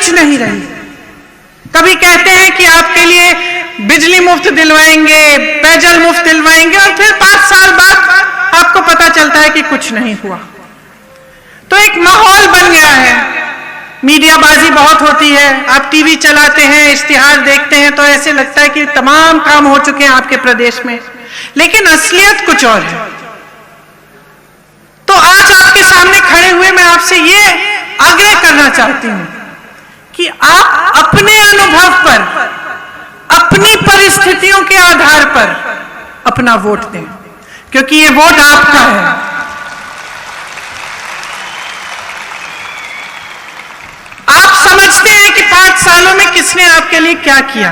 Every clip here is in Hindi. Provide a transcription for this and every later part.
कुछ नहीं रही। कभी कहते हैं कि आपके लिए बिजली मुफ्त दिलवाएंगे, पेयजल मुफ्त दिलवाएंगे, और फिर 5 साल बाद आपको पता चलता है कि कुछ नहीं हुआ। तो एक माहौल बन गया है, मीडियाबाजी बहुत होती है। आप टीवी चलाते हैं, इश्तिहार देखते हैं, तो ऐसे लगता है कि तमाम काम हो चुके हैं आपके प्रदेश में, लेकिन असलियत कुछ और है। तो आज आपके सामने खड़े हुए मैं आपसे ये आग्रह करना चाहती हूं कि आप अपने अनुभव पर, अपनी परिस्थितियों के आधार पर अपना वोट दें, क्योंकि ये वोट आपका है। आप समझते हैं कि 5 सालों में किसने आपके लिए क्या किया।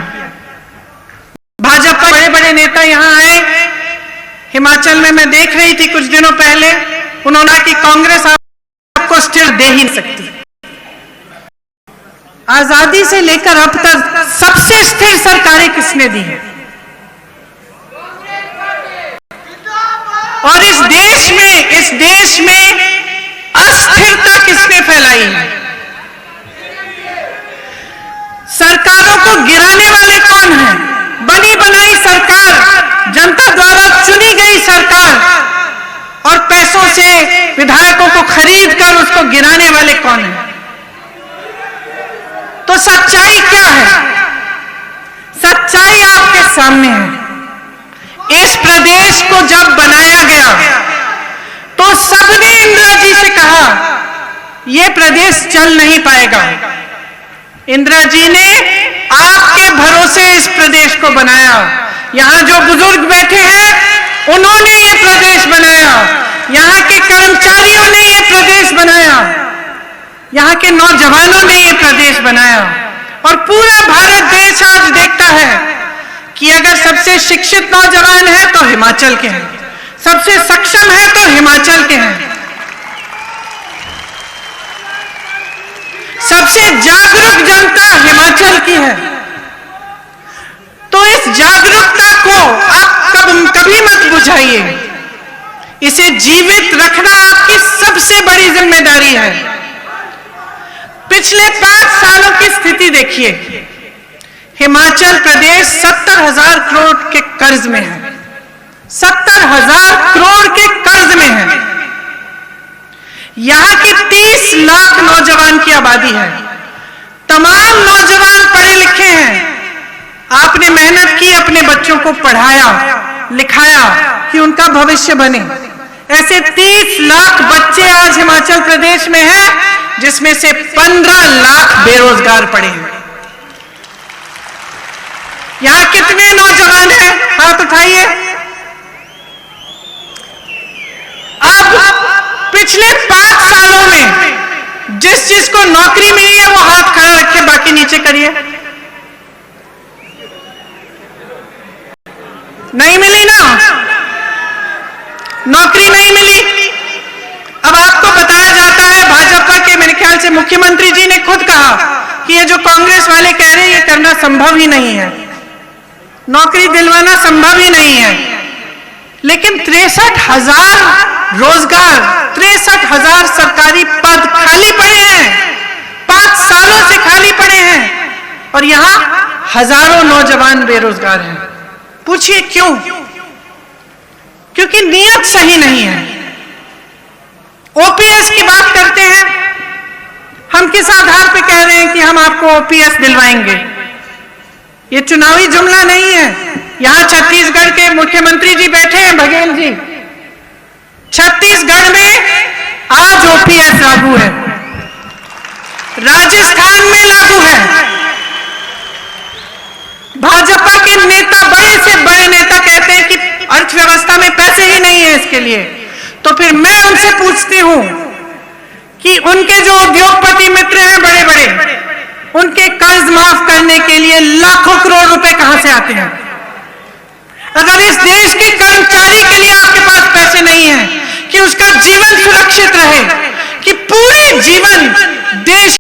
भाजपा बड़े बड़े नेता यहां आए, हिमाचल में मैं देख रही थी कुछ दिनों पहले, उन्होंने कि कांग्रेस आपको स्थिर दे ही नहीं सकती। आजादी से लेकर अब तक सबसे स्थिर सरकारें किसने दी है? और इस देश में अस्थिरता किसने फैलाई है? सरकारों को गिराने वाले कौन हैं? बनी बनाई सरकार, जनता द्वारा चुनी गई सरकार, और पैसों से विधायकों को खरीद कर उसको गिराने वाले कौन हैं? तो सच्चाई क्या है? सच्चाई आपके सामने है। इस प्रदेश को जब बनाया गया तो सबने इंदिरा जी से कहा यह प्रदेश चल नहीं पाएगा। इंदिरा जी ने आपके भरोसे इस प्रदेश को बनाया। यहां जो बुजुर्ग बैठे हैं उन्होंने ये प्रदेश बनाया, यहां के कर्मचारियों ने ये प्रदेश बनाया, यहां के नौजवानों ने ये प्रदेश बनाया। और पूरा भारत देश आज देखता है कि अगर सबसे शिक्षित नौजवान है तो हिमाचल के हैं, सबसे सक्षम है तो हिमाचल के हैं, सबसे जागरूक जनता हिमाचल की है। तो इस जागरूकता को आप कभी मत बुझाइए, इसे जीवित रखना आपकी सबसे बड़ी जिम्मेदारी है। पिछले 5 सालों की स्थिति देखिए, हिमाचल प्रदेश 70,000 करोड़ के कर्ज में है, 70,000 करोड़ के कर्ज में है। यहां की 30 लाख नौजवान की आबादी है, तमाम नौजवान पढ़े लिखे हैं। आपने मेहनत की, अपने बच्चों को पढ़ाया लिखाया कि उनका भविष्य बने। ऐसे 30 लाख बच्चे आज हिमाचल प्रदेश में हैं, जिसमें से 15 लाख बेरोजगार पड़े हैं। यहां कितने नौजवान हैं? हाथ उठाइए। अब पिछले 5 सालों में जिस को नौकरी मिली है वो हाथ खड़ा रखे, बाकी नीचे करिए। नहीं मिली ना, नौकरी नहीं मिली। अब आपको बताया जाता है, भाजपा के मेरे ख्याल से मुख्यमंत्री जी ने खुद कहा कि ये जो कांग्रेस वाले कह रहे हैं ये करना संभव ही नहीं है, नौकरी दिलवाना संभव ही नहीं है। लेकिन 63,000 रोजगार, 63,000 सरकारी पद खाली पड़े हैं, 5 सालों से खाली पड़े हैं, और यहां हजारों नौजवान बेरोजगार हैं। पूछिए क्यों? क्योंकि नीयत सही नहीं है। ओपीएस की बात करते हैं, हम किस आधार पे कह रहे हैं कि हम आपको ओपीएस दिलवाएंगे? ये चुनावी जुमला नहीं है। यहां छत्तीसगढ़ के मुख्यमंत्री जी बैठे हैं, बघेल जी, छत्तीसगढ़ में आज ओपीएस लागू है, राजस्थान में लागू है। भाजपा के नेता, बड़े से बड़े नेता कहते हैं कि अर्थव्यवस्था में पैसे ही नहीं है इसके लिए। तो फिर मैं उनसे पूछती हूं कि उनके जो उद्योगपति मित्र हैं बड़े बड़े, उनके कर्ज माफ करने के लिए लाखों करोड़ रुपए कहां से आते हैं? अगर इस देश के कर्मचारी के लिए आपके पास पैसे नहीं है कि उसका जीवन सुरक्षित रहे, कि पूरे जीवन देश